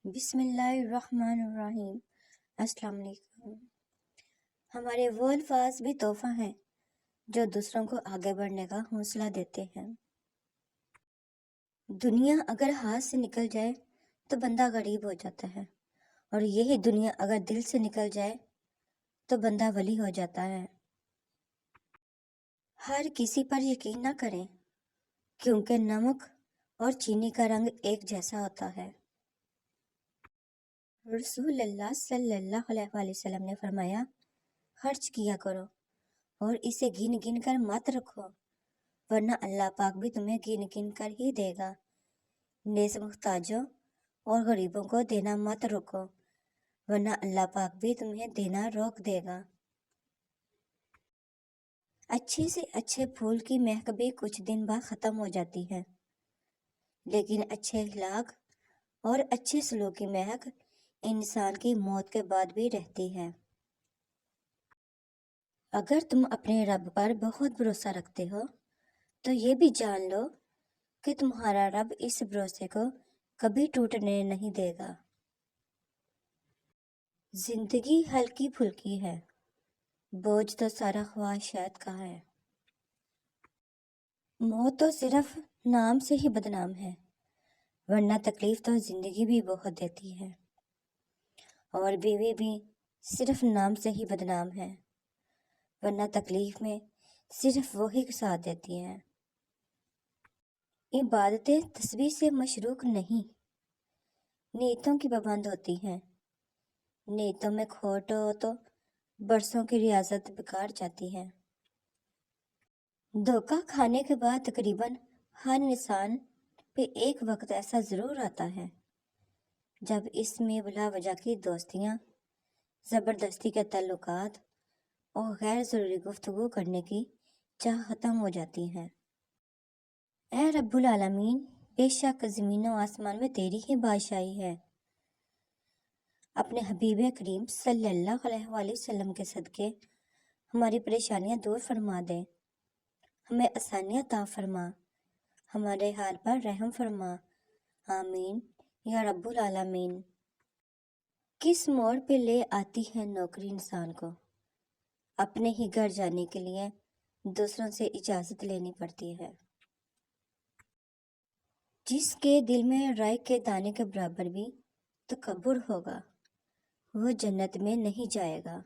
بسم اللہ الرحمن الرحیم۔ السلام علیکم۔ ہمارے وہ الفاظ بھی تحفہ ہیں جو دوسروں کو آگے بڑھنے کا حوصلہ دیتے ہیں۔ دنیا اگر ہاتھ سے نکل جائے تو بندہ غریب ہو جاتا ہے، اور یہی دنیا اگر دل سے نکل جائے تو بندہ ولی ہو جاتا ہے۔ ہر کسی پر یقین نہ کریں، کیونکہ نمک اور چینی کا رنگ ایک جیسا ہوتا ہے۔ رسول اللہ صلی اللہ علیہ وآلہ وسلم نے فرمایا، خرچ کیا کرو اور اسے گن گن کر مت رکھو، ورنہ اللہ پاک بھی تمہیں گن گن کر ہی دے گا۔ نیز محتاجوں اور غریبوں کو دینا مت روکو، ورنہ اللہ پاک بھی تمہیں دینا روک دے گا۔ اچھے سے اچھے پھول کی مہک بھی کچھ دن بعد ختم ہو جاتی ہے، لیکن اچھے اخلاق اور اچھے سلوک کی مہک انسان کی موت کے بعد بھی رہتی ہے۔ اگر تم اپنے رب پر بہت بھروسہ رکھتے ہو تو یہ بھی جان لو کہ تمہارا رب اس بھروسے کو کبھی ٹوٹنے نہیں دے گا۔ زندگی ہلکی پھلکی ہے، بوجھ تو سارا خواہشات کا ہے۔ موت تو صرف نام سے ہی بدنام ہے، ورنہ تکلیف تو زندگی بھی بہت دیتی ہے، اور بیوی بھی صرف نام سے ہی بدنام ہے، ورنہ تکلیف میں صرف وہی ساتھ دیتی ہے۔ عبادتیں تسبیح سے مشروک نہیں، نیتوں کی پابند ہوتی ہیں۔ نیتوں میں کھوٹ ہو تو برسوں کی ریاضت بیکار جاتی ہے۔ دھوکہ کھانے کے بعد تقریباً ہر انسان پہ ایک وقت ایسا ضرور آتا ہے جب اس میں بلا وجہ کی دوستیاں، زبردستی کے تعلقات اور غیر ضروری گفتگو کرنے کی چاہ ختم ہو جاتی ہے۔ اے رب العالمین، بے شک زمین و آسمان میں تیری ہی بادشاہی ہے۔ اپنے حبیب کریم صلی اللہ علیہ وآلہ وسلم کے صدقے ہماری پریشانیاں دور فرما دے، ہمیں آسانیاں عطا فرما، ہمارے حال پر رحم فرما، آمین یا رب العالمین۔ کس موڑ پہ لے آتی ہے نوکری انسان کو؟ اپنے ہی گھر جانے کے لیے دوسروں سے اجازت لینی پڑتی ہے۔ جس کے دل میں رائے کے دانے کے برابر بھی تکبر ہوگا، وہ جنت میں نہیں جائے گا۔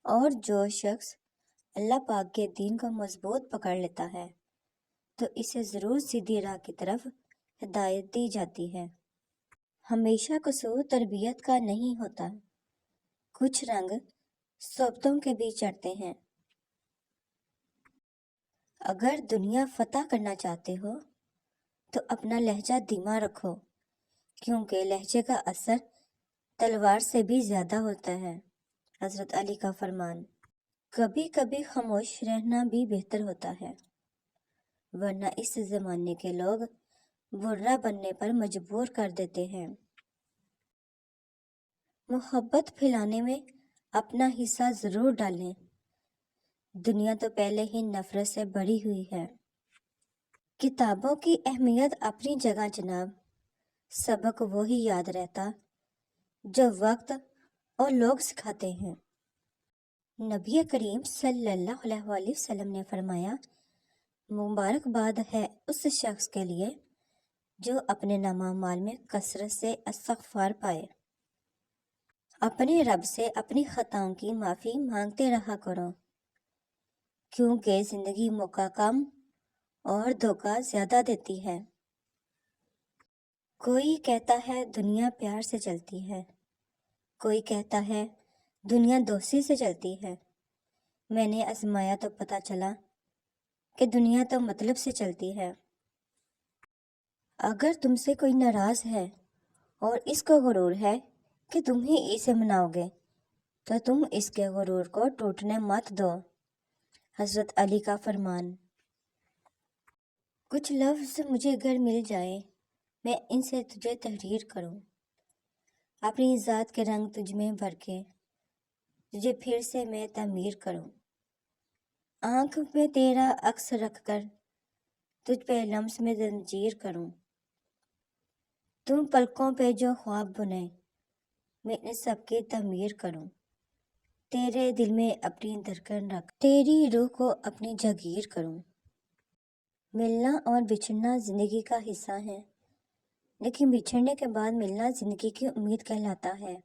اور جو شخص اللہ پاک کے دین کو مضبوط پکڑ لیتا ہے تو اسے ضرور سیدھی راہ کی طرف ہدایت دی جاتی ہے۔ ہمیشہ قصور تربیت کا نہیں ہوتا، کچھ رنگ صحبتوں کے بھی چڑھتے ہیں۔ اگر دنیا فتح کرنا چاہتے ہو تو اپنا لہجہ دھیما رکھو، کیونکہ لہجے کا اثر تلوار سے بھی زیادہ ہوتا ہے۔ حضرت علی کا فرمان۔ کبھی کبھی خاموش رہنا بھی بہتر ہوتا ہے، ورنہ اس زمانے کے لوگ برا بننے پر مجبور کر دیتے ہیں۔ محبت پھیلانے میں اپنا حصہ ضرور ڈالیں، دنیا تو پہلے ہی نفرت سے بھری ہوئی ہے۔ کتابوں کی اہمیت اپنی جگہ جناب، سبق وہی یاد رہتا جو وقت اور لوگ سکھاتے ہیں۔ نبی کریم صلی اللہ علیہ وآلہ وسلم نے فرمایا، مبارکباد ہے اس شخص کے لیے جو اپنے نامہ مال میں کثرت سے استغفار پائے۔ اپنے رب سے اپنی خطاؤں کی معافی مانگتے رہا کرو، کیونکہ زندگی موقع کم اور دھوکہ زیادہ دیتی ہے۔ کوئی کہتا ہے دنیا پیار سے چلتی ہے، کوئی کہتا ہے دنیا دوستی سے چلتی ہے۔ میں نے آزمایا تو پتہ چلا کہ دنیا تو مطلب سے چلتی ہے۔ اگر تم سے کوئی ناراض ہے اور اس کو غرور ہے کہ تم ہی اسے مناؤ گے تو تم اس کے غرور کو ٹوٹنے مت دو۔ حضرت علی کا فرمان۔ کچھ لفظ مجھے اگر مل جائے، میں ان سے تجھے تحریر کروں، اپنی ذات کے رنگ تجھ میں بھر کے تجھے پھر سے میں تعمیر کروں، آنکھ میں تیرا عکس رکھ کر تجھ پہ لمس میں زنجیر کروں، تم پلکوں پہ جو خواب بنے میں ان سب کی تعمیر کروں، تیرے دل میں اپنی دھڑکن رکھ تیری روح کو اپنی جاگیر کروں۔ ملنا اور بچھڑنا زندگی کا حصہ ہے، لیکن بچھڑنے کے بعد ملنا زندگی کی امید کہلاتا ہے۔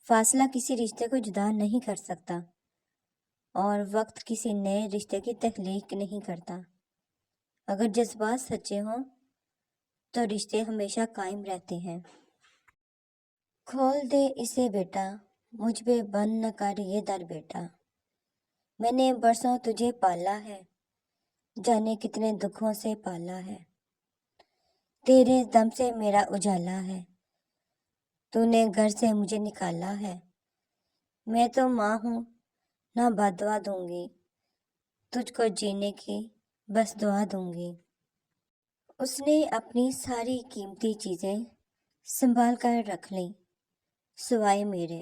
فاصلہ کسی رشتے کو جدا نہیں کر سکتا، اور وقت کسی نئے رشتے کی تخلیق نہیں کرتا۔ اگر جذبات سچے ہوں تو رشتے ہمیشہ قائم رہتے ہیں۔ کھول دے اسے بیٹا، مجھ پہ بند نہ کر یہ در بیٹا، میں نے برسوں تجھے پالا ہے، جانے کتنے دکھوں سے پالا ہے، تیرے دم سے میرا اجالا ہے، تو نے گھر سے مجھے نکالا ہے، میں تو ماں ہوں نہ بددعا دوں گی، تجھ کو جینے کی بس دعا دوں گی۔ اس نے اپنی ساری قیمتی چیزیں سنبھال کر رکھ لیں سوائے میرے۔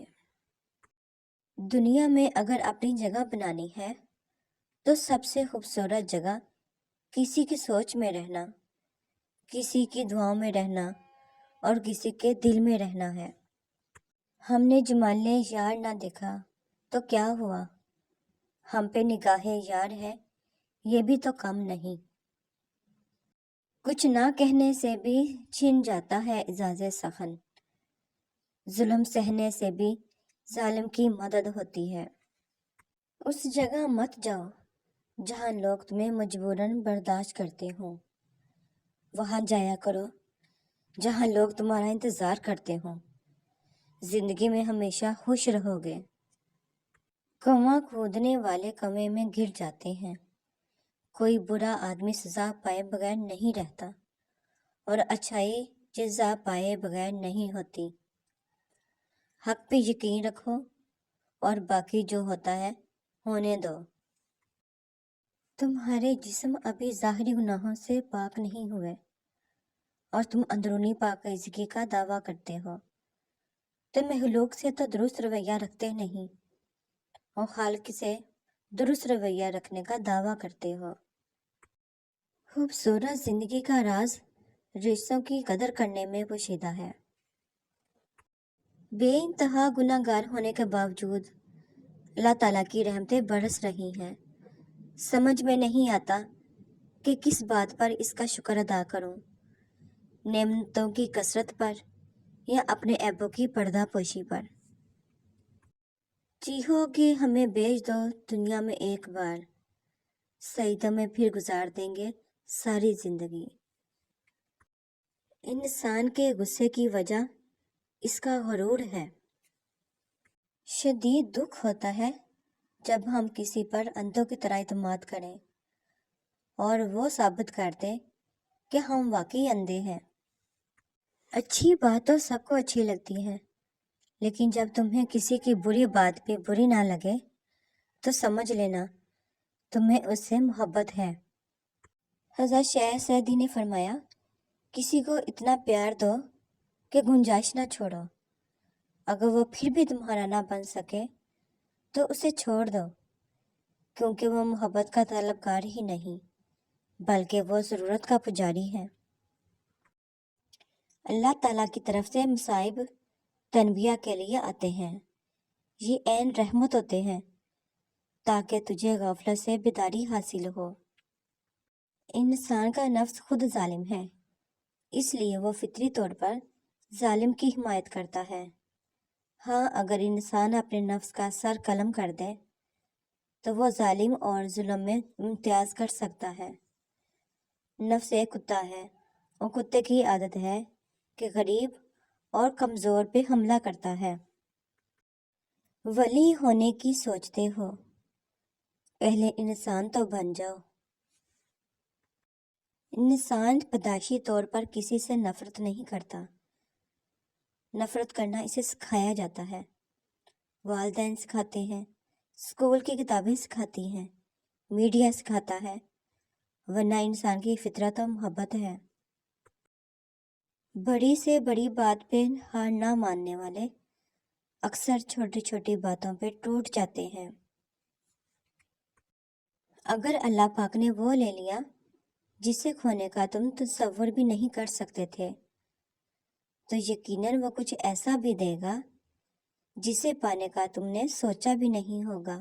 دنیا میں اگر اپنی جگہ بنانی ہے تو سب سے خوبصورت جگہ کسی کی سوچ میں رہنا، کسی کی دعاؤں میں رہنا اور کسی کے دل میں رہنا ہے۔ ہم نے جمال یار نہ دیکھا تو کیا ہوا، ہم پہ نگاہ یار ہے یہ بھی تو کم نہیں۔ کچھ نہ کہنے سے بھی چھن جاتا ہے اعزاز سخن، ظلم سہنے سے بھی ظالم کی مدد ہوتی ہے۔ اس جگہ مت جاؤ جہاں لوگ تمہیں مجبوراً برداشت کرتے ہوں، وہاں جایا کرو جہاں لوگ تمہارا انتظار کرتے ہوں۔ زندگی میں ہمیشہ خوش رہو گے۔ کنواں کھودنے والے کنویں میں گر جاتے ہیں، کوئی برا آدمی سزا پائے بغیر نہیں رہتا، اور اچھائی جزا پائے بغیر نہیں ہوتی۔ حق پہ یقین رکھو اور باقی جو ہوتا ہے ہونے دو۔ تمہارے جسم ابھی ظاہری گناہوں سے پاک نہیں ہوئے اور تم اندرونی پاکیزگی کا دعویٰ کرتے ہو۔ تم مخلوق سے تو درست رویہ رکھتے نہیں اور خالق سے درست رویہ رکھنے کا دعویٰ کرتے ہو۔ خوبصورت زندگی کا راز رشتوں کی قدر کرنے میں پوشیدہ ہے۔ بے انتہا گناہ گار ہونے کے باوجود اللہ تعالیٰ کی رحمتیں برس رہی ہیں۔ سمجھ میں نہیں آتا کہ کس بات پر اس کا شکر ادا کروں، نعمتوں کی کثرت پر یا اپنے عیبوں کی پردہ پوشی پر۔ چیخو کہ ہمیں بیچ دو دنیا میں ایک بار، سجدوں میں پھر گزار دیں گے ساری زندگی۔ انسان کے غصے کی وجہ اس کا غرور ہے۔ شدید دکھ ہوتا ہے جب ہم کسی پر اندھوں کی طرح اعتماد کریں اور وہ ثابت کر دیں کہ ہم واقعی اندھے ہیں۔ اچھی بات تو سب کو اچھی لگتی ہے، لیکن جب تمہیں کسی کی بری بات بھی بری نہ لگے تو سمجھ لینا تمہیں اس سے محبت ہے۔ حضرت شیخ سعدی نے فرمایا، کسی کو اتنا پیار دو کہ گنجائش نہ چھوڑو، اگر وہ پھر بھی تمہارا نہ بن سکے تو اسے چھوڑ دو، کیونکہ وہ محبت کا طلبگار ہی نہیں بلکہ وہ ضرورت کا پجاری ہے۔ اللہ تعالیٰ کی طرف سے مصائب تنبیہ کے لیے آتے ہیں، یہ عین رحمت ہوتے ہیں تاکہ تجھے غفلت سے بیداری حاصل ہو۔ انسان کا نفس خود ظالم ہے، اس لیے وہ فطری طور پر ظالم کی حمایت کرتا ہے۔ ہاں، اگر انسان اپنے نفس کا سر قلم کر دے تو وہ ظالم اور ظلم میں امتیاز کر سکتا ہے۔ نفس ایک کتا ہے اور کتے کی عادت ہے کہ غریب اور کمزور پہ حملہ کرتا ہے۔ ولی ہونے کی سوچتے ہو، پہلے انسان تو بن جاؤ۔ انسان پیدائشی طور پر کسی سے نفرت نہیں کرتا، نفرت کرنا اسے سکھایا جاتا ہے۔ والدین سکھاتے ہیں، اسکول کی کتابیں سکھاتی ہیں، میڈیا سکھاتا ہے، ورنہ انسان کی فطرت و محبت ہے۔ بڑی سے بڑی بات پہ ہار نہ ماننے والے اکثر چھوٹی چھوٹی باتوں پہ ٹوٹ جاتے ہیں۔ اگر اللہ پاک نے وہ لے لیا جسے کھونے کا تم تصور بھی نہیں کر سکتے تھے تو یقیناً وہ کچھ ایسا بھی دے گا جسے پانے کا تم نے سوچا بھی نہیں ہوگا۔